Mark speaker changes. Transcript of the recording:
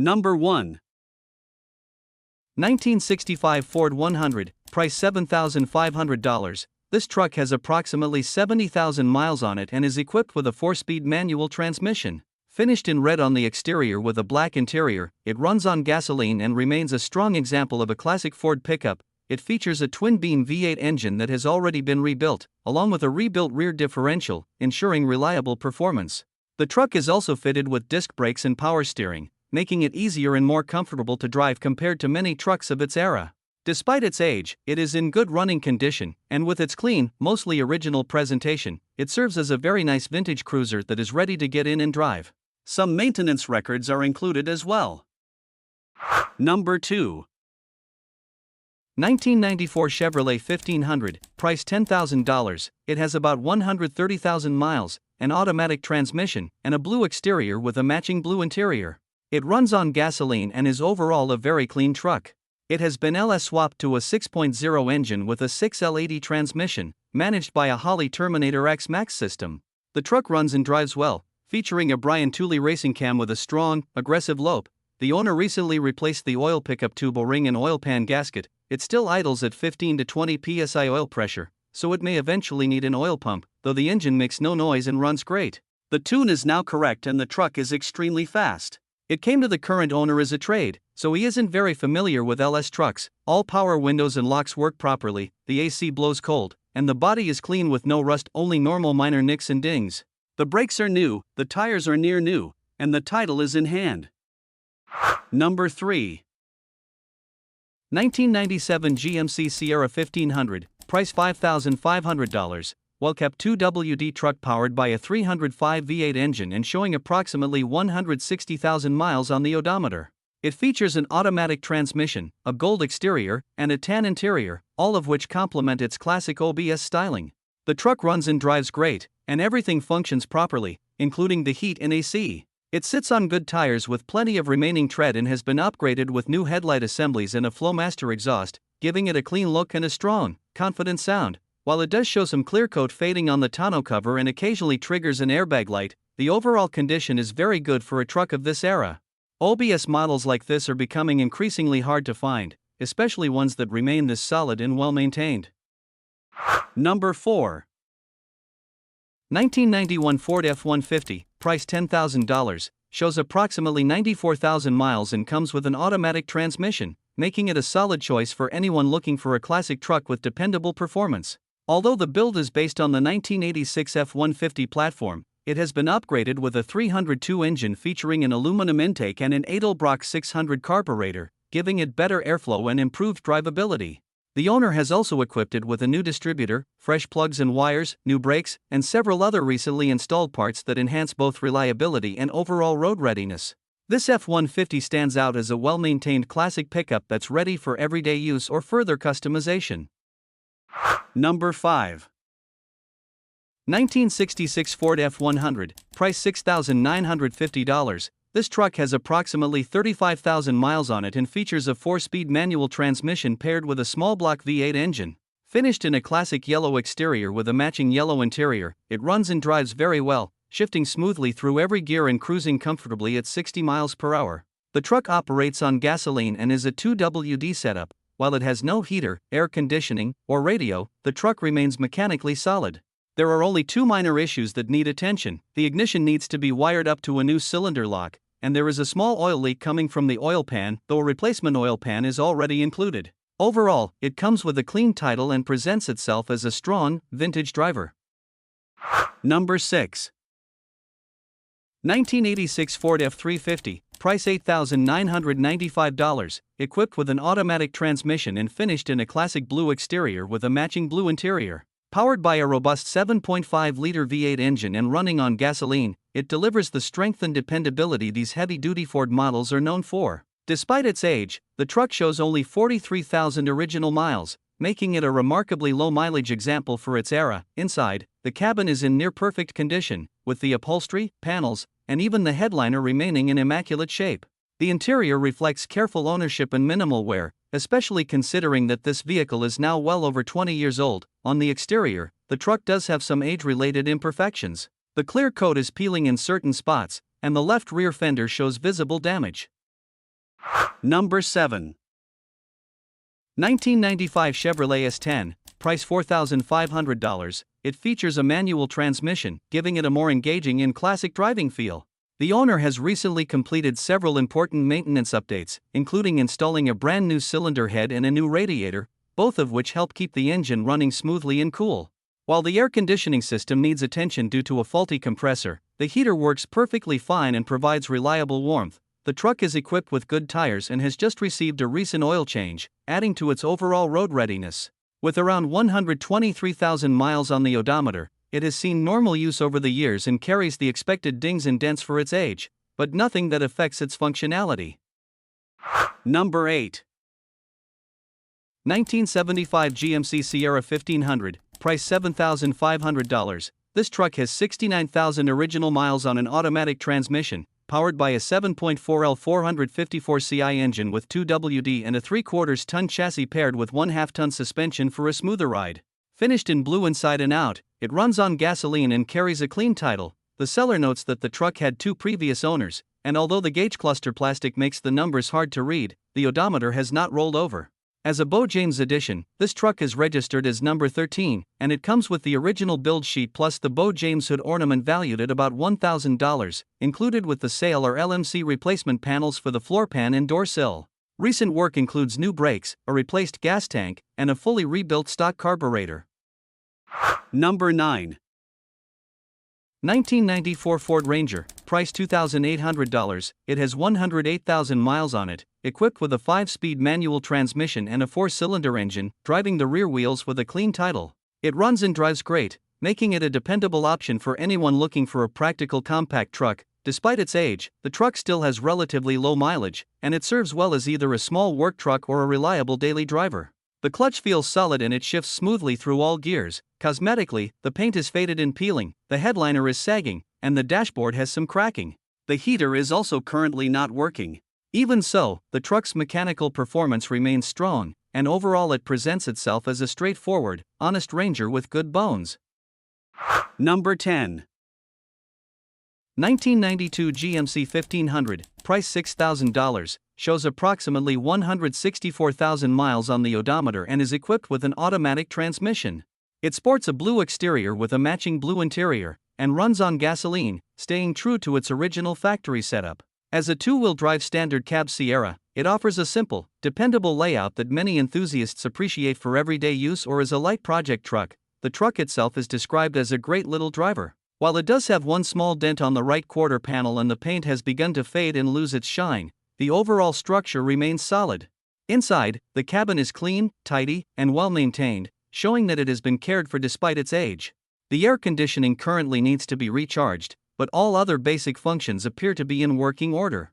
Speaker 1: Number 1.
Speaker 2: 1965 Ford 100, price $7,500. This truck has approximately 70,000 miles on it and is equipped with a 4-speed manual transmission. Finished in red on the exterior with a black interior, it runs on gasoline and remains a strong example of a classic Ford pickup. It features a twin-beam V8 engine that has already been rebuilt, along with a rebuilt rear differential, ensuring reliable performance. The truck is also fitted with disc brakes and power steering, making it easier and more comfortable to drive compared to many trucks of its era. Despite its age, it is in good running condition, and with its clean, mostly original presentation, it serves as a very nice vintage cruiser that is ready to get in and drive.
Speaker 1: Some maintenance records are included as well. Number 2.
Speaker 2: 1994 Chevrolet 1500, price $10,000. It has about 130,000 miles, an automatic transmission, and a blue exterior with a matching blue interior. It runs on gasoline and is overall a very clean truck. It has been LS swapped to a 6.0 engine with a 6L80 transmission, managed by a Holley Terminator X Max system. The truck runs and drives well, featuring a Brian Tooley racing cam with a strong, aggressive lope. The owner recently replaced the oil pickup tube O-ring and oil pan gasket. It still idles at 15 to 20 psi oil pressure, so it may eventually need an oil pump, though the engine makes no noise and runs great.
Speaker 1: The tune is now correct and the truck is extremely fast.
Speaker 2: It came to the current owner as a trade, so he isn't very familiar with LS trucks. All power windows and locks work properly, the AC blows cold, and the body is clean with no rust, only normal minor nicks and dings.
Speaker 1: The brakes are new, the tires are near new, and the title is in hand. Number 3.
Speaker 2: 1997 GMC Sierra 1500, price $5,500. Well-kept 2WD truck powered by a 305 V8 engine and showing approximately 160,000 miles on the odometer. It features an automatic transmission, a gold exterior, and a tan interior, all of which complement its classic OBS styling. The truck runs and drives great, and everything functions properly, including the heat and AC. It sits on good tires with plenty of remaining tread and has been upgraded with new headlight assemblies and a Flowmaster exhaust, giving it a clean look and a strong, confident sound. While it does show some clear coat fading on the tonneau cover and occasionally triggers an airbag light, the overall condition is very good for a truck of this era. OBS models like this are becoming increasingly hard to find, especially ones that remain this solid and well maintained.
Speaker 1: Number 4.
Speaker 2: 1991 Ford F150, price $10,000, shows approximately 94,000 miles and comes with an automatic transmission, making it a solid choice for anyone looking for a classic truck with dependable performance. Although the build is based on the 1986 F150 platform, it has been upgraded with a 302 engine featuring an aluminum intake and an Edelbrock 600 carburetor, giving it better airflow and improved drivability. The owner has also equipped it with a new distributor, fresh plugs and wires, new brakes, and several other recently installed parts that enhance both reliability and overall road readiness. This F-150 stands out as a well-maintained classic pickup that's ready for everyday use or further customization.
Speaker 1: Number 5.
Speaker 2: 1966 Ford F100, price $6,950. This truck has approximately 35,000 miles on it and features a 4-speed manual transmission paired with a small block V8 engine. Finished in a classic yellow exterior with a matching yellow interior, it runs and drives very well, shifting smoothly through every gear and cruising comfortably at 60 miles per hour. The truck operates on gasoline and is a 2WD setup. While it has no heater, air conditioning, or radio, the truck remains mechanically solid. There are only 2 minor issues that need attention. The ignition needs to be wired up to a new cylinder lock, and there is a small oil leak coming from the oil pan, though a replacement oil pan is already included. Overall, it comes with a clean title and presents itself as a strong, vintage driver.
Speaker 1: Number 6.
Speaker 2: 1986 Ford F350, price $8,995, equipped with an automatic transmission and finished in a classic blue exterior with a matching blue interior. Powered by a robust 7.5-liter V8 engine and running on gasoline, it delivers the strength and dependability these heavy-duty Ford models are known for. Despite its age, the truck shows only 43,000 original miles, making it a remarkably low-mileage example for its era. Inside, the cabin is in near-perfect condition, with the upholstery, panels, and even the headliner remaining in immaculate shape. The interior reflects careful ownership and minimal wear, especially considering that this vehicle is now well over 20 years old. On the exterior, the truck does have some age-related imperfections. The clear coat is peeling in certain spots, and the left rear fender shows visible damage.
Speaker 1: Number 7.
Speaker 2: 1995 Chevrolet S10, price $4,500. It features a manual transmission, giving it a more engaging and classic driving feel. The owner has recently completed several important maintenance updates, including installing a brand new cylinder head and a new radiator, both of which help keep the engine running smoothly and cool. While the air conditioning system needs attention due to a faulty compressor, the heater works perfectly fine and provides reliable warmth. The truck is equipped with good tires and has just received a recent oil change, adding to its overall road readiness. With around 123,000 miles on the odometer, it has seen normal use over the years and carries the expected dings and dents for its age, but nothing that affects its functionality.
Speaker 1: Number 8.
Speaker 2: 1975 GMC Sierra 1500, price $7,500. This truck has 69,000 original miles on an automatic transmission, powered by a 7.4L 454 CI engine with 2WD and a 3/4 ton chassis paired with 1/2 ton suspension for a smoother ride. Finished in blue inside and out, it runs on gasoline and carries a clean title. The seller notes that the truck had 2 previous owners, and although the gauge cluster plastic makes the numbers hard to read, the odometer has not rolled over. As a Bo James edition, this truck is registered as number 13, and it comes with the original build sheet plus the Bo James hood ornament valued at about $1,000. Included with the sale are LMC replacement panels for the floor pan and door sill. Recent work includes new brakes, a replaced gas tank, and a fully rebuilt stock carburetor.
Speaker 1: Number 9.
Speaker 2: 1994 Ford Ranger, price $2,800. It has 108,000 miles on it, equipped with a 5-speed manual transmission and a 4-cylinder engine, driving the rear wheels with a clean title. It runs and drives great, making it a dependable option for anyone looking for a practical compact truck. Despite its age, the truck still has relatively low mileage, and it serves well as either a small work truck or a reliable daily driver. The clutch feels solid and it shifts smoothly through all gears. Cosmetically, the paint is faded and peeling, the headliner is sagging, and the dashboard has some cracking.
Speaker 1: The heater is also currently not working.
Speaker 2: Even so, the truck's mechanical performance remains strong, and overall it presents itself as a straightforward, honest Ranger with good bones.
Speaker 1: Number 10.
Speaker 2: 1992 GMC 1500, price $6,000, shows approximately 164,000 miles on the odometer and is equipped with an automatic transmission. It sports a blue exterior with a matching blue interior, and runs on gasoline, staying true to its original factory setup. As a 2-wheel drive standard cab Sierra, it offers a simple, dependable layout that many enthusiasts appreciate for everyday use or as a light project truck. The truck itself is described as a great little driver. While it does have one small dent on the right quarter panel and the paint has begun to fade and lose its shine, the overall structure remains solid. Inside, the cabin is clean, tidy, and well maintained, showing that it has been cared for despite its age. The air conditioning currently needs to be recharged, but all other basic functions appear to be in working order.